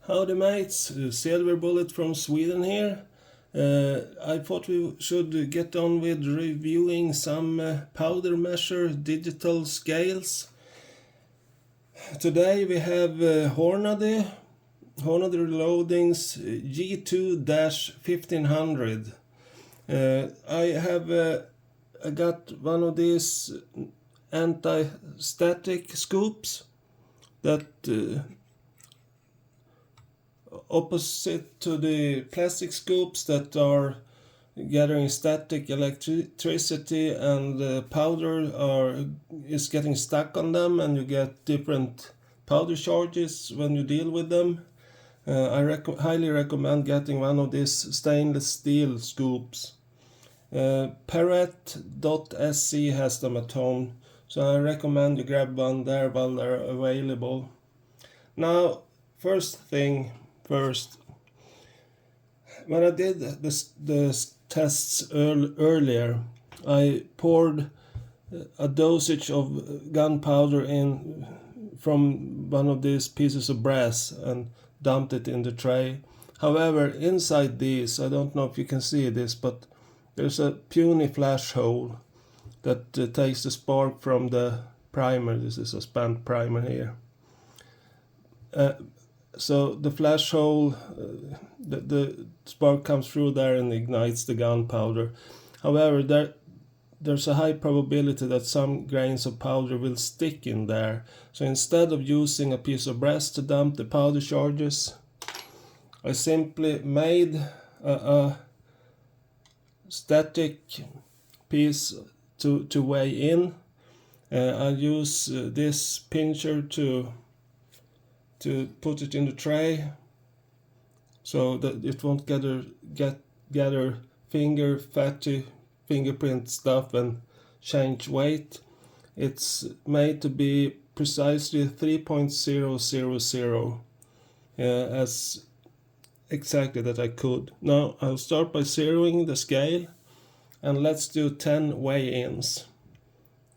Howdy mates, Silver Bullet from Sweden here. I thought we should get on with reviewing some powder measure digital scales. Today we have Hornady Reloading's G2-1500. I got one of these anti-static scoops that opposite to the plastic scoops that are gathering static electricity, and the powder is getting stuck on them, and you get different powder charges when you deal with them. I highly recommend getting one of these stainless steel scoops. Parrot.se has them at home, so I recommend you grab one there while they're available. Now, first thing first, when I did the tests earlier, I poured a dosage of gunpowder in from one of these pieces of brass and dumped it in the tray. However, inside these, I don't know if you can see this, but there's a puny flash hole that takes the spark from the primer. This is a spent primer here. So the flash hole, the spark comes through there and ignites the gunpowder. However, there's a high probability that some grains of powder will stick in there. So instead of using a piece of brass to dump the powder charges, I simply made a static piece to weigh in. I use this pincher to put it in the tray so that it won't gather fatty fingerprint stuff and change weight. It's made to be precisely 3.000, as exactly that I could. Now I'll start by zeroing the scale, and let's do 10 weigh-ins.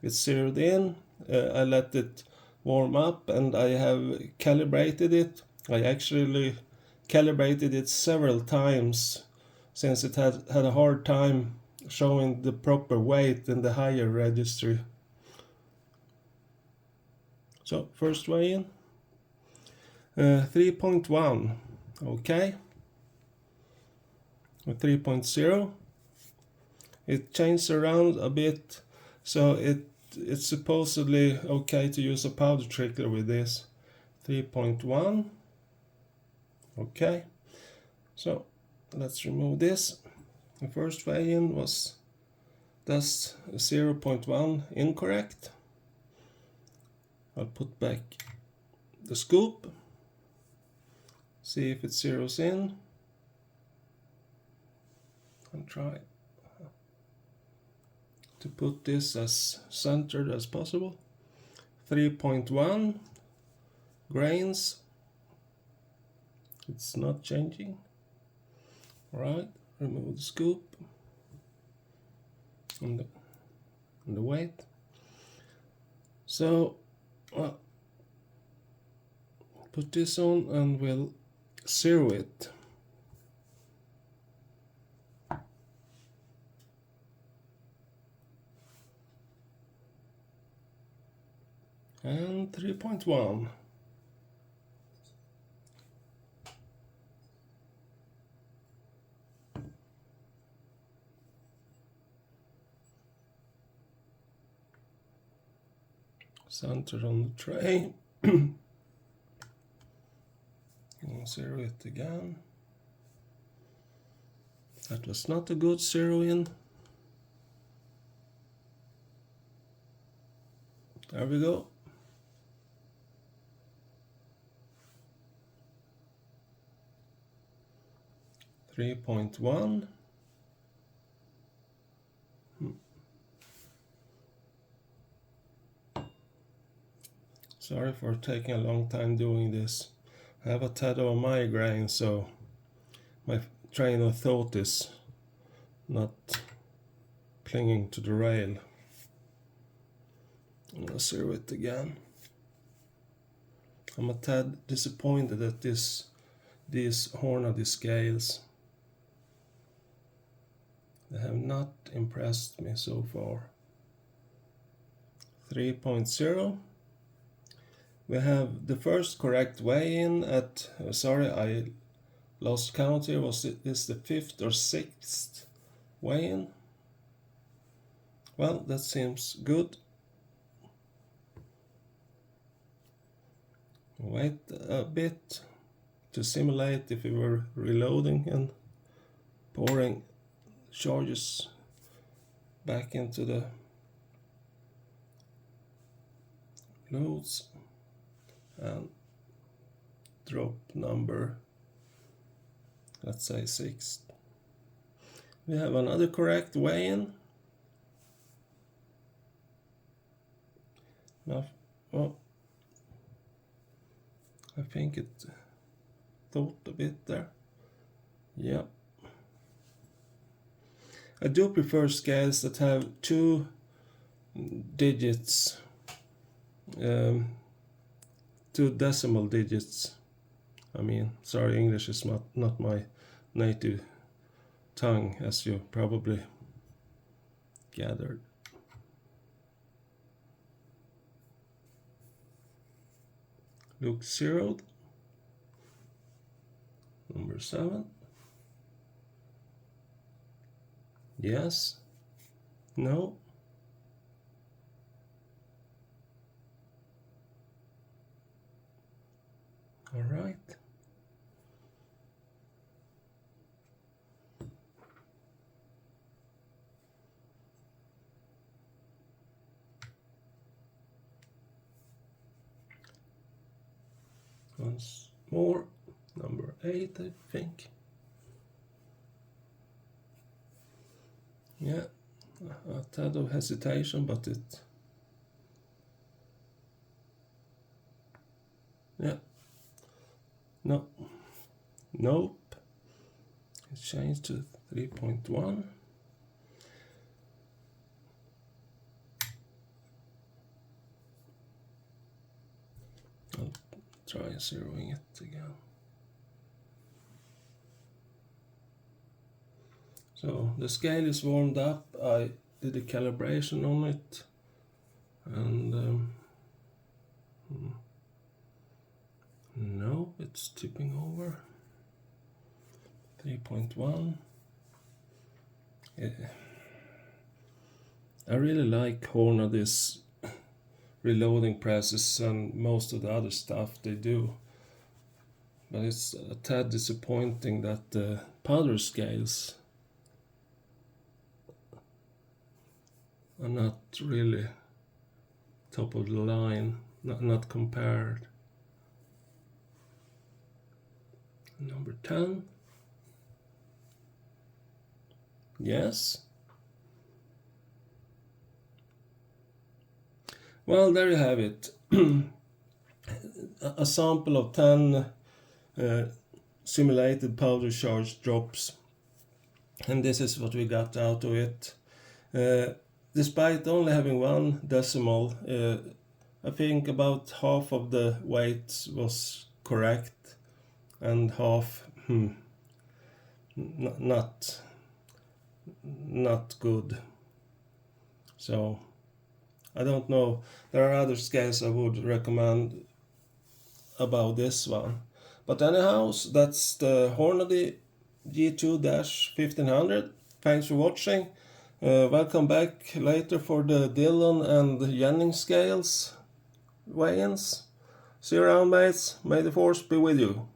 It's zeroed in. I let it warm up, and I have calibrated it. I actually calibrated it several times since it had a hard time showing the proper weight in the higher registry. So first weigh-in, 3.1, okay. 3.0, it changed around a bit, so it's supposedly okay to use a powder trickler with this. 3.1, okay. So let's remove this. The first weigh-in was thus 0.1 incorrect. I'll put back the scoop, see if it zeroes in, and try to put this as centered as possible. 3.1 grains. It's not changing. Alright, remove the scoop and the weight. So put this on and we'll zero it. And 3.1. Center on the tray. And zero it again. That was not a good zero in. There we go. .1. Sorry for taking a long time doing this. I have a tad of a migraine, so my train of thought is not clinging to the rail. I'm gonna zero it again. I'm a tad disappointed that this these Hornady scales. They have not impressed me so far. 3.0. We have the first correct weigh-in at, sorry, I lost count here. Was this the 5th or 6th weigh-in? Well, that seems good. Wait a bit to simulate if we were reloading and pouring charges back into the loads, and drop number, let's say 6. We have another correct weigh-in. Now, oh, I think it thought a bit there. Yeah. I do prefer scales that have 2 digits, 2 decimal digits. I mean, sorry, English is not my native tongue, as you probably gathered. Look zeroed. Number 7. Yes. No. All right. Once more, number 8, I think. Yeah, a tad of hesitation, but it, yeah, no, nope, it changed to 3.1. I'll try zeroing it again. So the scale is warmed up. I did a calibration on it, and no, it's tipping over. 3.1. I really like Hornady's reloading presses and most of the other stuff they do, but it's a tad disappointing that the powder scales are not really top of the line, not compared. Number 10. Yes. Well, there you have it. A sample of 10 simulated powder charge drops, and this is what we got out of it. Despite only having 1 decimal, I think about half of the weight was correct and half not good. So I don't know. There are other scales I would recommend about this one. But anyhow, that's the Hornady G2-1500. Thanks for watching. Welcome back later for the Dillon and Jennings scales weigh-ins. See you around, mates. May the force be with you.